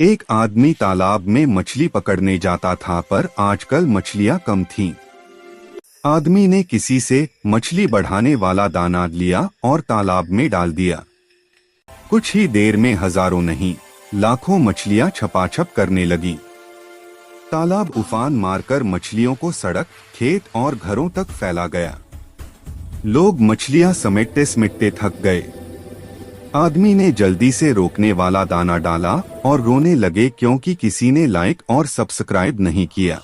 एक आदमी तालाब में मछली पकड़ने जाता था, पर आजकल मछलियां कम थीं। आदमी ने किसी से मछली बढ़ाने वाला दाना लिया और तालाब में डाल दिया। कुछ ही देर में हजारों नहीं, लाखों मछलियां छपाछप करने लगीं। तालाब उफान मारकर मछलियों को सड़क, खेत और घरों तक फैला गया। लोग मछलियां समेटते समेटते थक गए। आदमी ने जल्दी से रोकने वाला दाना डाला और रोने लगे क्योंकि किसी ने लाइक और सब्सक्राइब नहीं किया।